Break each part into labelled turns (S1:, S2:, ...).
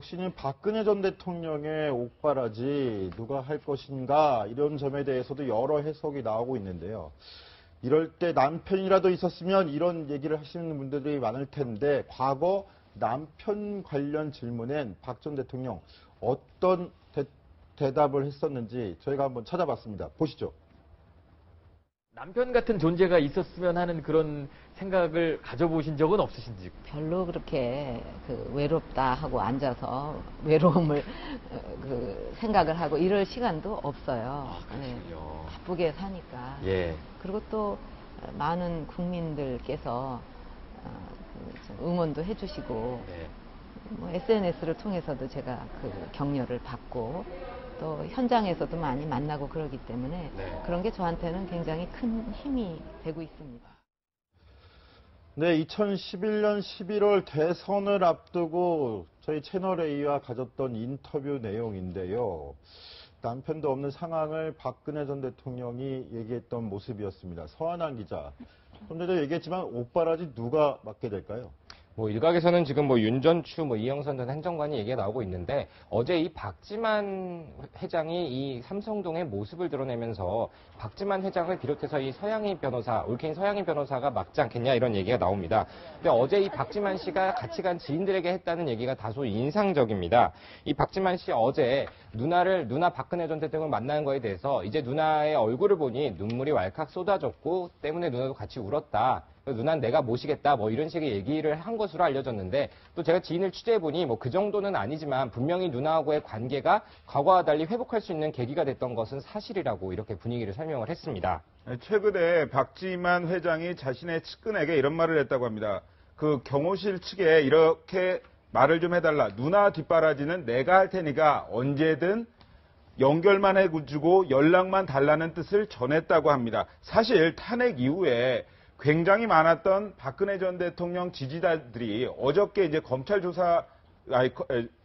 S1: 혹시 박근혜 전 대통령의 옥바라지 누가 할 것인가 이런 점에 대해서도 여러 해석이 나오고 있는데요. 이럴 때 남편이라도 있었으면 이런 얘기를 하시는 분들이 많을 텐데 과거 남편 관련 질문엔 박 전 대통령 어떤 대답을 했었는지 저희가 한번 찾아봤습니다. 보시죠.
S2: 남편 같은 존재가 있었으면 하는 그런 생각을 가져보신 적은 없으신지?
S3: 별로 그렇게 외롭다 하고 앉아서 외로움을 생각을 하고 이럴 시간도 없어요.
S2: 그렇군요.
S3: 바쁘게 사니까.
S2: 예.
S3: 그리고 또 많은 국민들께서 응원도 해주시고
S2: 네.
S3: 뭐 SNS를 통해서도 제가 격려를 받고 또 현장에서도 많이 만나고 그러기 때문에
S2: 네.
S3: 그런 게 저한테는 굉장히 큰 힘이 되고 있습니다.
S1: 네, 2011년 11월 대선을 앞두고 저희 채널A와 가졌던 인터뷰 내용인데요. 남편도 없는 상황을 박근혜 전 대통령이 얘기했던 모습이었습니다. 서한한 기자. 좀 전에도 얘기했지만 옥바라지 누가 맡게 될까요?
S4: 일각에서는 지금 윤전추, 이영선 전 행정관이 얘기가 나오고 있는데 어제 이 박지만 회장이 이 삼성동의 모습을 드러내면서 박지만 회장을 비롯해서 이 서양희 변호사, 올케인 서양희 변호사가 막지 않겠냐 이런 얘기가 나옵니다. 근데 어제 이 박지만 씨가 같이 간 지인들에게 했다는 얘기가 다소 인상적입니다. 이 박지만 씨 어제 누나 박근혜 전 대통령을 만나는 거에 대해서 이제 누나의 얼굴을 보니 눈물이 왈칵 쏟아졌고 때문에 누나도 같이 울었다. 누난 내가 모시겠다 이런 식의 얘기를 한 것으로 알려졌는데 또 제가 지인을 취재해보니 그 정도는 아니지만 분명히 누나하고의 관계가 과거와 달리 회복할 수 있는 계기가 됐던 것은 사실이라고 이렇게 분위기를 설명을 했습니다.
S5: 최근에 박지만 회장이 자신의 측근에게 이런 말을 했다고 합니다. 그 경호실 측에 이렇게 말을 좀 해달라. 누나 뒷바라지는 내가 할 테니까 언제든 연결만 해주고 연락만 달라는 뜻을 전했다고 합니다. 사실 탄핵 이후에 굉장히 많았던 박근혜 전 대통령 지지자들이 어저께 이제 검찰 조사,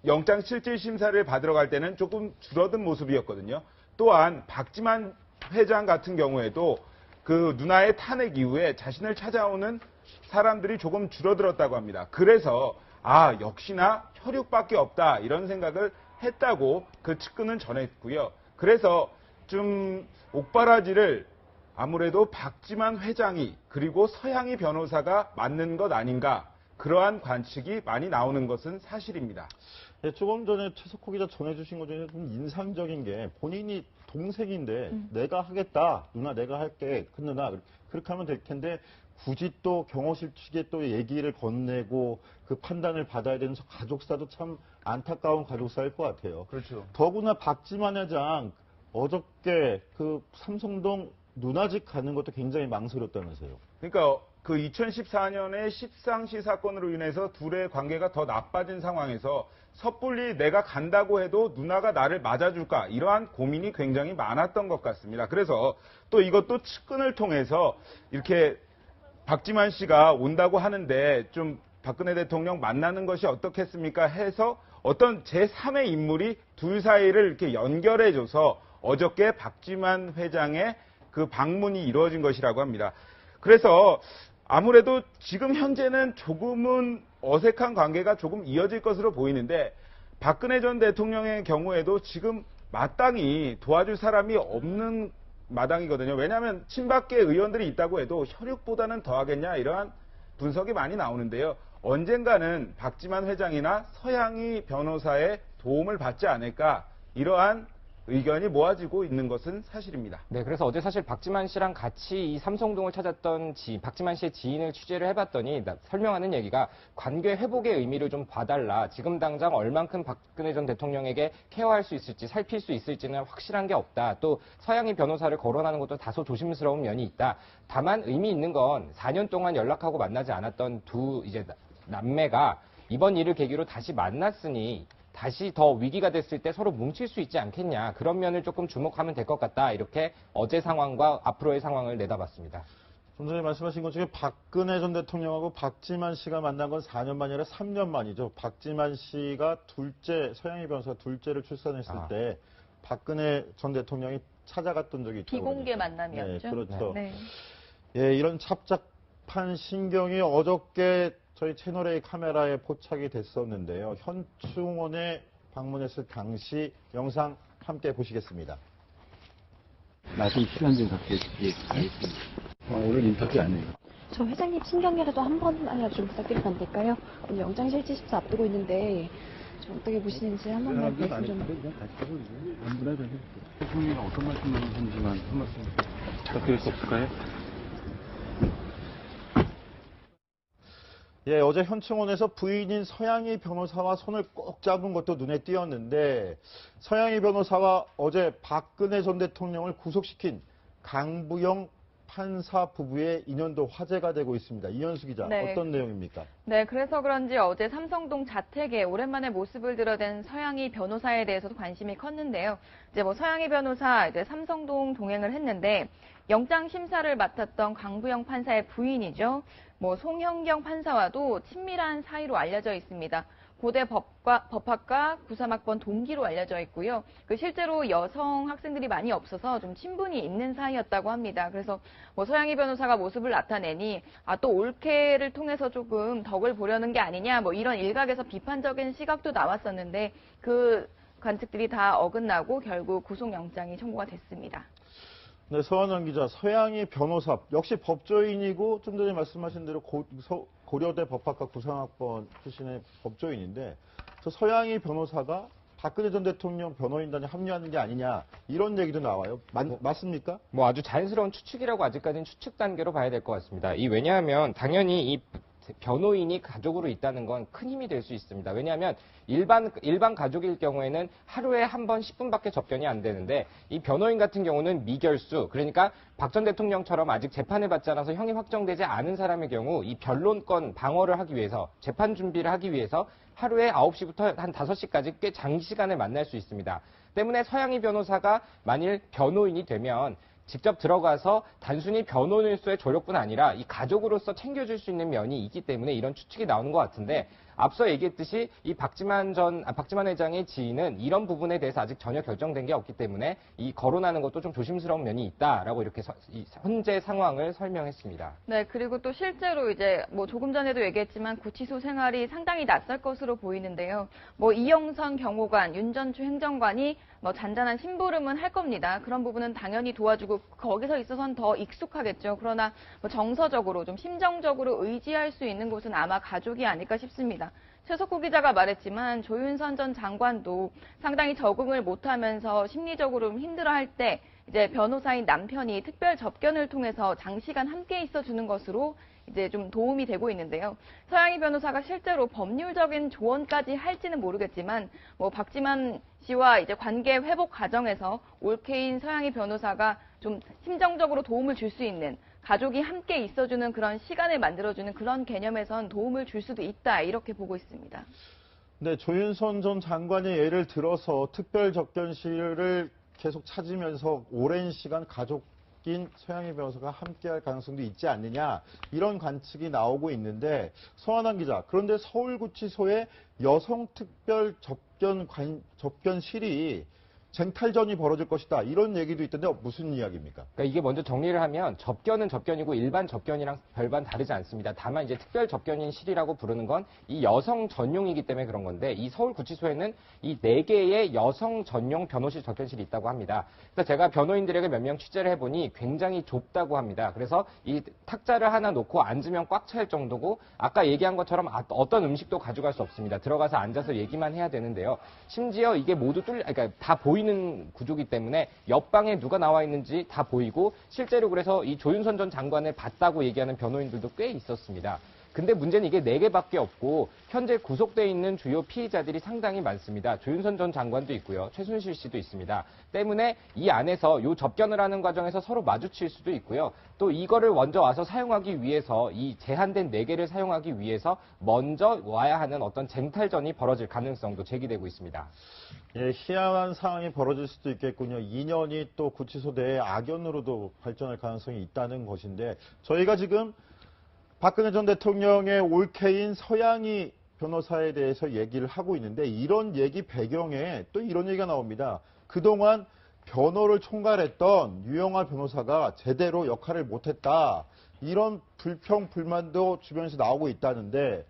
S5: 영장 실질 심사를 받으러 갈 때는 조금 줄어든 모습이었거든요. 또한 박지만 회장 같은 경우에도 그 누나의 탄핵 이후에 자신을 찾아오는 사람들이 조금 줄어들었다고 합니다. 그래서 역시나 혈육밖에 없다 이런 생각을 했다고 그 측근은 전했고요. 그래서 좀 옥바라지를 아무래도 박지만 회장이 그리고 서양희 변호사가 맞는 것 아닌가 그러한 관측이 많이 나오는 것은 사실입니다.
S1: 네, 조금 전에 최석호 기자 전해주신 것 중에 좀 인상적인 게 본인이 동생인데 내가 하겠다 누나 내가 할게 큰 누나 그렇게 하면 될 텐데 굳이 또 경호실 측에 또 얘기를 건네고 그 판단을 받아야 되는 가족사도 참 안타까운 가족사일 것 같아요.
S5: 그렇죠.
S1: 더구나 박지만 회장 어저께 그 삼성동 누나집 가는 것도 굉장히 망설였다면서요.
S5: 그러니까 그 2014년에 십상시 사건으로 인해서 둘의 관계가 더 나빠진 상황에서 섣불리 내가 간다고 해도 누나가 나를 맞아줄까 이러한 고민이 굉장히 많았던 것 같습니다. 그래서 또 이것도 측근을 통해서 이렇게 박지만 씨가 온다고 하는데 좀 박근혜 대통령 만나는 것이 어떻겠습니까 해서 어떤 제3의 인물이 둘 사이를 이렇게 연결해줘서 어저께 박지만 회장의 그 방문이 이루어진 것이라고 합니다. 그래서 아무래도 지금 현재는 조금은 어색한 관계가 조금 이어질 것으로 보이는데 박근혜 전 대통령의 경우에도 지금 마땅히 도와줄 사람이 없는 마당이거든요. 왜냐하면 친박계 의원들이 있다고 해도 혈육보다는 더하겠냐 이러한 분석이 많이 나오는데요. 언젠가는 박지만 회장이나 서양희 변호사의 도움을 받지 않을까 이러한 의견이 모아지고 있는 것은 사실입니다.
S4: 네, 그래서 어제 사실 박지만 씨랑 같이 이 삼성동을 찾았던 박지만 씨의 지인을 취재를 해봤더니 설명하는 얘기가 관계 회복의 의미를 좀 봐달라. 지금 당장 얼만큼 박근혜 전 대통령에게 케어할 수 있을지 살필 수 있을지는 확실한 게 없다. 또 서양희 변호사를 거론하는 것도 다소 조심스러운 면이 있다. 다만 의미 있는 건 4년 동안 연락하고 만나지 않았던 두 이제 남매가 이번 일을 계기로 다시 만났으니 다시 더 위기가 됐을 때 서로 뭉칠 수 있지 않겠냐. 그런 면을 조금 주목하면 될 것 같다. 이렇게 어제 상황과 앞으로의 상황을 내다봤습니다.
S1: 좀 전에 말씀하신 것 중에 박근혜 전 대통령하고 박지만 씨가 만난 건 4년 만이 아니라 3년 만이죠. 박지만 씨가 서양희 변호사가 둘째를 출산했을 때 박근혜 전 대통령이 찾아갔던 적이 있다고.
S6: 비공개 만남이었죠.
S1: 네, 그렇죠.
S6: 네.
S1: 예, 이런 찹찹한 신경이 어저께 저희 채널A 카메라에 포착이 됐었는데요. 현충원에 방문했을 당시 영상 함께 보시겠습니다.
S6: 나중에 시간 좀 갖게 알겠습니다. 오늘 인터뷰 아니에요.
S7: 저 회장님 신경이라도 한 번만 좀 부탁드리면 안 될까요? 오늘 영장 실질심사 앞두고 있는데 좀 어떻게 보시는지 한 번만 말씀 좀.
S6: 그냥 다시 해보세요. 안 불러도 돼요. 회장님이 어떤 말씀을 하셨는지만 한 말씀 부탁드릴 수 없을까요?
S1: 예, 어제 현충원에서 부인인 서양희 변호사와 손을 꼭 잡은 것도 눈에 띄었는데 서양희 변호사와 어제 박근혜 전 대통령을 구속시킨 강부영 판사 부부의 인연도 화제가 되고 있습니다. 이현수 기자,
S8: 네.
S1: 어떤 내용입니까?
S8: 네, 그래서 그런지 어제 삼성동 자택에 오랜만에 모습을 드러낸 서양희 변호사에 대해서도 관심이 컸는데요. 이제 서양희 변호사 이제 삼성동 동행을 했는데 영장 심사를 맡았던 강부영 판사의 부인이죠. 송현경 판사와도 친밀한 사이로 알려져 있습니다. 고대 법학과 93학번 동기로 알려져 있고요. 실제로 여성 학생들이 많이 없어서 좀 친분이 있는 사이였다고 합니다. 그래서 서양희 변호사가 모습을 나타내니 또 올케를 통해서 조금 덕을 보려는 게 아니냐 이런 일각에서 비판적인 시각도 나왔었는데 그 관측들이 다 어긋나고 결국 구속영장이 청구가 됐습니다.
S1: 네, 서한원 기자, 서양희 변호사 역시 법조인이고 좀 전에 말씀하신 대로 고려대 법학과 93학번 출신의 법조인인데 저 서양희 변호사가 박근혜 전 대통령 변호인단에 합류하는 게 아니냐 이런 얘기도 나와요. 맞습니까?
S4: 아주 자연스러운 추측이라고 아직까지는 추측 단계로 봐야 될 것 같습니다. 왜냐하면 당연히 이 변호인이 가족으로 있다는 건 큰 힘이 될 수 있습니다. 왜냐하면 일반 가족일 경우에는 하루에 한 번 10분밖에 접견이 안 되는데 이 변호인 같은 경우는 미결수, 그러니까 박 전 대통령처럼 아직 재판을 받지 않아서 형이 확정되지 않은 사람의 경우 이 변론권 방어를 하기 위해서 재판 준비를 하기 위해서 하루에 9시부터 한 5시까지 꽤 장시간을 만날 수 있습니다. 때문에 서양희 변호사가 만일 변호인이 되면 직접 들어가서 단순히 변호인으로서의 조력뿐 아니라 이 가족으로서 챙겨줄 수 있는 면이 있기 때문에 이런 추측이 나오는 것 같은데 앞서 얘기했듯이 이 박지만 회장의 지인은 이런 부분에 대해서 아직 전혀 결정된 게 없기 때문에 이 거론하는 것도 좀 조심스러운 면이 있다라고 이렇게 현재 상황을 설명했습니다.
S8: 네, 그리고 또 실제로 이제 조금 전에도 얘기했지만 구치소 생활이 상당히 낯설 것으로 보이는데요. 이영선 경호관, 윤전추 행정관이 잔잔한 심부름은 할 겁니다. 그런 부분은 당연히 도와주고 거기서 있어서는 더 익숙하겠죠. 그러나 정서적으로 좀 심정적으로 의지할 수 있는 곳은 아마 가족이 아닐까 싶습니다. 최석호 기자가 말했지만 조윤선 전 장관도 상당히 적응을 못하면서 심리적으로 힘들어할 때 이제 변호사인 남편이 특별 접견을 통해서 장시간 함께 있어주는 것으로 이제 좀 도움이 되고 있는데요. 서양희 변호사가 실제로 법률적인 조언까지 할지는 모르겠지만 박지만 씨와 이제 관계 회복 과정에서 올케인 서양희 변호사가 좀 심정적으로 도움을 줄 수 있는 가족이 함께 있어주는 그런 시간을 만들어주는 그런 개념에선 도움을 줄 수도 있다 이렇게 보고 있습니다.
S1: 네, 조윤선 전 장관의 예를 들어서 특별 접견실을 계속 찾으면서 오랜 시간 가족인 서양희 변호사가 함께할 가능성도 있지 않느냐 이런 관측이 나오고 있는데 서한환 기자, 그런데 서울구치소에 여성 특별 접견실이 쟁탈전이 벌어질 것이다 이런 얘기도 있던데 무슨 이야기입니까?
S4: 그러니까 이게 먼저 정리를 하면 접견은 접견이고 일반 접견이랑 별반 다르지 않습니다. 다만 이제 특별 접견인실이라고 부르는 건 이 여성 전용이기 때문에 그런 건데 이 서울구치소에는 이 4개의 여성 전용 변호실 접견실이 있다고 합니다. 그래서 제가 변호인들에게 몇 명 취재를 해보니 굉장히 좁다고 합니다. 그래서 이 탁자를 하나 놓고 앉으면 꽉 찰 정도고 아까 얘기한 것처럼 어떤 음식도 가져갈 수 없습니다. 들어가서 앉아서 얘기만 해야 되는데요. 심지어 이게 모두 그러니까 다 보이는 구조기 때문에 옆방에 누가 나와 있는지 다 보이고 실제로 그래서 이 조윤선 전 장관을 봤다고 얘기하는 변호인들도 꽤 있었습니다. 근데 문제는 이게 4개밖에 없고 현재 구속돼 있는 주요 피의자들이 상당히 많습니다. 조윤선 전 장관도 있고요. 최순실 씨도 있습니다. 때문에 이 안에서 이 접견을 하는 과정에서 서로 마주칠 수도 있고요. 또 이거를 먼저 와서 사용하기 위해서 이 제한된 4개를 사용하기 위해서 먼저 와야 하는 어떤 쟁탈전이 벌어질 가능성도 제기되고 있습니다.
S1: 예, 희한한 상황이 벌어질 수도 있겠군요. 2년이 또 구치소 내에 악연으로도 발전할 가능성이 있다는 것인데 저희가 지금 박근혜 전 대통령의 올케인 서양희 변호사에 대해서 얘기를 하고 있는데 이런 얘기 배경에 또 이런 얘기가 나옵니다. 그동안 변호를 총괄했던 유영하 변호사가 제대로 역할을 못했다. 이런 불평, 불만도 주변에서 나오고 있다는데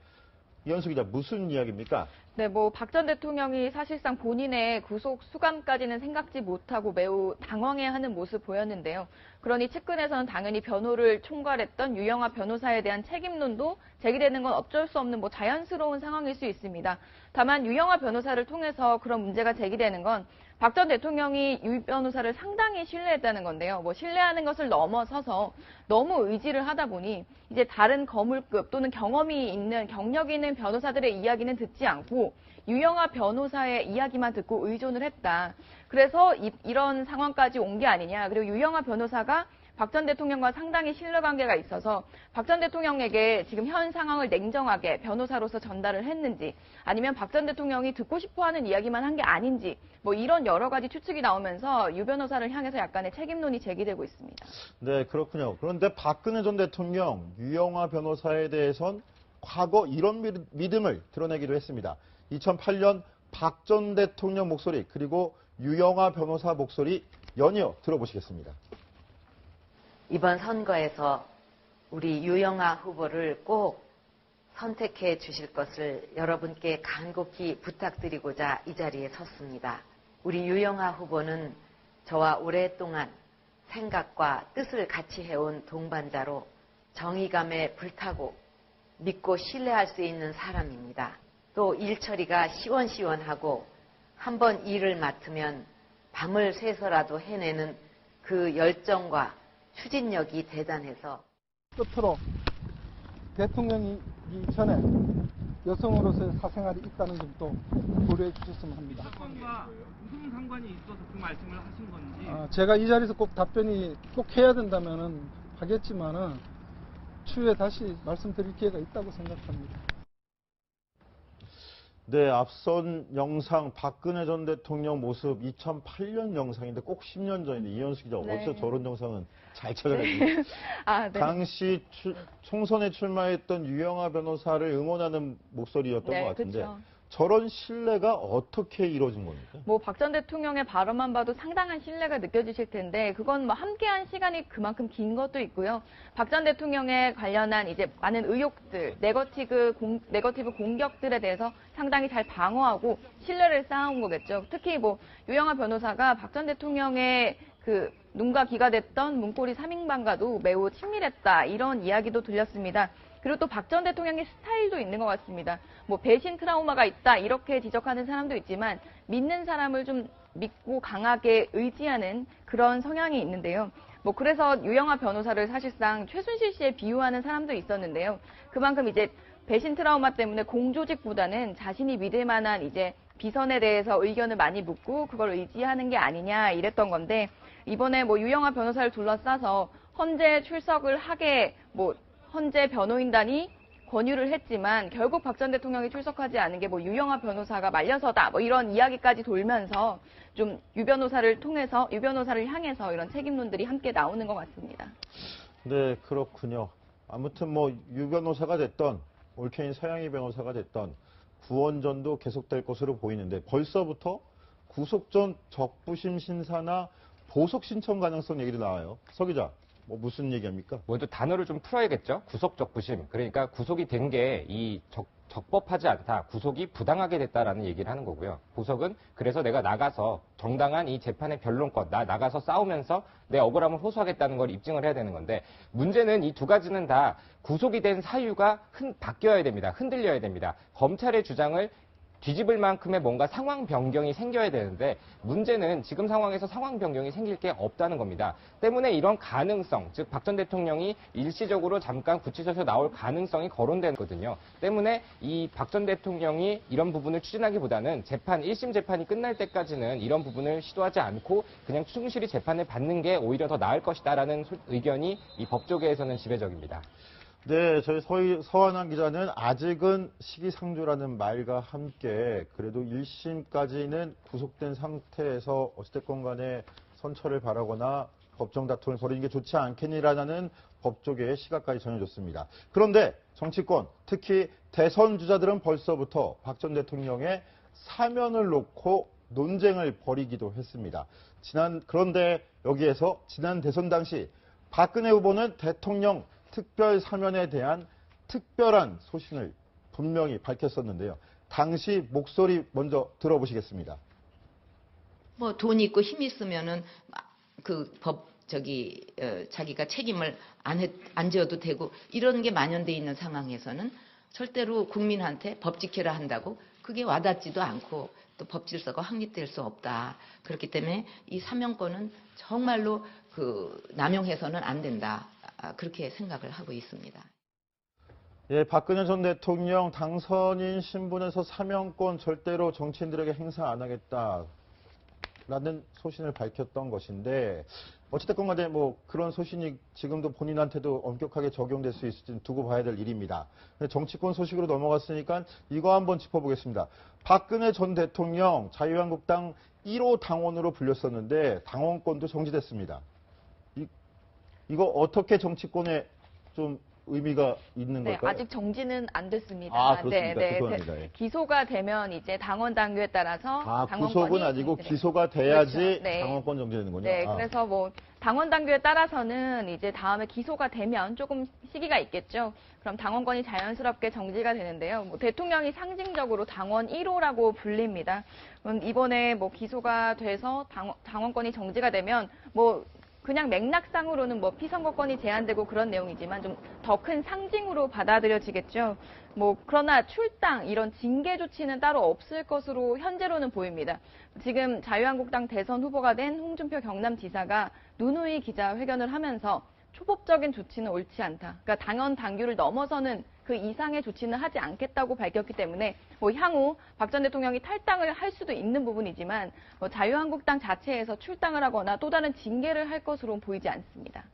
S1: 이현수 기자, 무슨 이야기입니까?
S8: 네, 뭐 박 전 대통령이 사실상 본인의 구속 수감까지는 생각지 못하고 매우 당황해하는 모습 보였는데요. 그러니 측근에서는 당연히 변호를 총괄했던 유영하 변호사에 대한 책임론도 제기되는 건 어쩔 수 없는 뭐 자연스러운 상황일 수 있습니다. 다만 유영하 변호사를 통해서 그런 문제가 제기되는 건 박 전 대통령이 유 변호사를 상당히 신뢰했다는 건데요. 뭐 신뢰하는 것을 넘어서서 너무 의지를 하다 보니 이제 다른 거물급 또는 경험이 있는 경력이 있는 변호사들의 이야기는 듣지 않고 유영하 변호사의 이야기만 듣고 의존을 했다. 그래서 이런 상황까지 온 게 아니냐. 그리고 유영하 변호사가 박 전 대통령과 상당히 신뢰관계가 있어서 박 전 대통령에게 지금 현 상황을 냉정하게 변호사로서 전달을 했는지 아니면 박 전 대통령이 듣고 싶어하는 이야기만 한 게 아닌지 뭐 이런 여러 가지 추측이 나오면서 유 변호사를 향해서 약간의 책임론이 제기되고 있습니다.
S1: 네, 그렇군요. 그런데 박근혜 전 대통령, 유영하 변호사에 대해선 과거 이런 믿음을 드러내기도 했습니다. 2008년 박 전 대통령 목소리 그리고 유영하 변호사 목소리 연이어 들어보시겠습니다.
S3: 이번 선거에서 우리 유영하 후보를 꼭 선택해 주실 것을 여러분께 간곡히 부탁드리고자 이 자리에 섰습니다. 우리 유영하 후보는 저와 오랫동안 생각과 뜻을 같이 해온 동반자로 정의감에 불타고 믿고 신뢰할 수 있는 사람입니다. 또 일처리가 시원시원하고 한번 일을 맡으면 밤을 새서라도 해내는 그 열정과 추진력이 대단해서
S9: 끝으로 대통령이 전에 여성으로서의 사생활이 있다는 점도 고려해 주셨으면 합니다.
S10: 사건과 무슨 상관이 있어서 그 말씀을 하신 건지.
S9: 제가 이 자리에서 꼭 답변이 꼭 해야 된다면은 하겠지만은 추후에 다시 말씀드릴 기회가 있다고 생각합니다.
S1: 네, 앞선 영상 박근혜 전 대통령 모습 2008년 영상인데 꼭 10년 전인데 이현수 기자
S8: 네.
S1: 어째 저런 영상은 잘 찾아내고
S8: 아, 네.
S1: 당시 총선에 출마했던 유영하 변호사를 응원하는 목소리였던
S8: 네,
S1: 것 같은데
S8: 그쵸.
S1: 저런 신뢰가 어떻게 이루어진 겁니까?
S8: 뭐 박 전 대통령의 발언만 봐도 상당한 신뢰가 느껴지실 텐데 그건 뭐 함께한 시간이 그만큼 긴 것도 있고요. 박 전 대통령에 관련한 이제 많은 의혹들, 네거티브 공격들에 대해서 상당히 잘 방어하고 신뢰를 쌓아온 거겠죠. 특히 뭐 유영하 변호사가 박 전 대통령의 그 눈과 귀가 됐던 문고리 3인방과도 매우 친밀했다 이런 이야기도 들렸습니다. 그리고 또 박 전 대통령의 스타일도 있는 것 같습니다. 뭐 배신 트라우마가 있다 이렇게 지적하는 사람도 있지만 믿는 사람을 좀 믿고 강하게 의지하는 그런 성향이 있는데요. 뭐 그래서 유영하 변호사를 사실상 최순실 씨에 비유하는 사람도 있었는데요. 그만큼 이제 배신 트라우마 때문에 공조직보다는 자신이 믿을 만한 이제 비선에 대해서 의견을 많이 묻고 그걸 의지하는 게 아니냐 이랬던 건데 이번에 뭐 유영하 변호사를 둘러싸서 헌재 출석을 하게 뭐 헌재 변호인단이 권유를 했지만 결국 박 전 대통령이 출석하지 않은 게 뭐 유영하 변호사가 말려서다 뭐 이런 이야기까지 돌면서 좀 유 변호사를 통해서 유 변호사를 향해서 이런 책임론들이 함께 나오는 것 같습니다.
S1: 네, 그렇군요. 아무튼 뭐 유 변호사가 됐던 올케인 서양희 변호사가 됐던 구원전도 계속될 것으로 보이는데 벌써부터 구속 전 적부심 심사나 보석 신청 가능성 얘기도 나와요. 서 기자. 뭐 무슨 얘기합니까?
S4: 먼저 단어를 좀 풀어야겠죠. 구속적 부심. 그러니까 구속이 된 게 이 적법하지 않다. 구속이 부당하게 됐다라는 얘기를 하는 거고요. 보석은 그래서 내가 나가서 정당한 이 재판의 변론권, 나가서 싸우면서 내 억울함을 호소하겠다는 걸 입증을 해야 되는 건데 문제는 이 두 가지는 다 구속이 된 사유가 바뀌어야 됩니다. 흔들려야 됩니다. 검찰의 주장을 뒤집을 만큼의 뭔가 상황 변경이 생겨야 되는데 문제는 지금 상황에서 상황 변경이 생길 게 없다는 겁니다. 때문에 이런 가능성, 즉 박 전 대통령이 일시적으로 잠깐 구치소에서 나올 가능성이 거론되는 거거든요. 때문에 이 박 전 대통령이 이런 부분을 추진하기보다는 1심 재판이 끝날 때까지는 이런 부분을 시도하지 않고 그냥 충실히 재판을 받는 게 오히려 더 나을 것이다라는 의견이 이 법조계에서는 지배적입니다.
S1: 네, 저희 서한환 기자는 아직은 시기상조라는 말과 함께 그래도 1심까지는 구속된 상태에서 어찌됐건 간에 선처를 바라거나 법정 다툼을 벌이는 게 좋지 않겠니라는 법조계의 시각까지 전해줬습니다. 그런데 정치권, 특히 대선 주자들은 벌써부터 박 전 대통령의 사면을 놓고 논쟁을 벌이기도 했습니다. 그런데 여기에서 지난 대선 당시 박근혜 후보는 대통령 특별 사면에 대한 특별한 소신을 분명히 밝혔었는데요. 당시 목소리 먼저 들어보시겠습니다.
S3: 뭐 돈 있고 힘 있으면은 자기가 책임을 안 져도 되고 이런 게 만연돼 있는 상황에서는 절대로 국민한테 법 지켜라 한다고 그게 와닿지도 않고 또 법 질서가 확립될 수 없다. 그렇기 때문에 이 사명권은 정말로 남용해서는 안 된다. 그렇게 생각을 하고 있습니다.
S1: 예, 박근혜 전 대통령 당선인 신분에서 사명권 절대로 정치인들에게 행사 안 하겠다라는 소신을 밝혔던 것인데 어찌됐건 간에 뭐 그런 소신이 지금도 본인한테도 엄격하게 적용될 수 있을지는 두고 봐야 될 일입니다. 정치권 소식으로 넘어갔으니까 이거 한번 짚어보겠습니다. 박근혜 전 대통령 자유한국당 1호 당원으로 불렸었는데 당원권도 정지됐습니다. 이거 어떻게 정치권에 좀 의미가 있는
S8: 네,
S1: 걸까요?
S8: 아직 정지는 안 됐습니다.
S1: 아, 그렇습니까?
S8: 네,
S1: 죄송합니다. 예.
S8: 기소가 되면 이제 당원 당규에 따라서 당원권이
S1: 구속은 아니고
S8: 네.
S1: 기소가 돼야지
S8: 그렇죠. 네.
S1: 당원권 정지되는군요.
S8: 네,
S1: 아.
S8: 그래서 뭐 당원 당규에 따라서는 이제 다음에 기소가 되면 조금 시기가 있겠죠. 그럼 당원권이 자연스럽게 정지가 되는데요. 뭐 대통령이 상징적으로 당원 1호라고 불립니다. 이번에 뭐 기소가 돼서 당원권이 정지가 되면 뭐 그냥 맥락상으로는 뭐 피선거권이 제한되고 그런 내용이지만 좀 더 큰 상징으로 받아들여지겠죠. 뭐 그러나 출당 이런 징계 조치는 따로 없을 것으로 현재로는 보입니다. 지금 자유한국당 대선 후보가 된 홍준표 경남지사가 누누이 기자회견을 하면서 초법적인 조치는 옳지 않다. 그러니까 당원 당규를 넘어서는 그 이상의 조치는 하지 않겠다고 밝혔기 때문에 뭐 향후 박 전 대통령이 탈당을 할 수도 있는 부분이지만 뭐 자유한국당 자체에서 출당을 하거나 또 다른 징계를 할 것으로는 보이지 않습니다.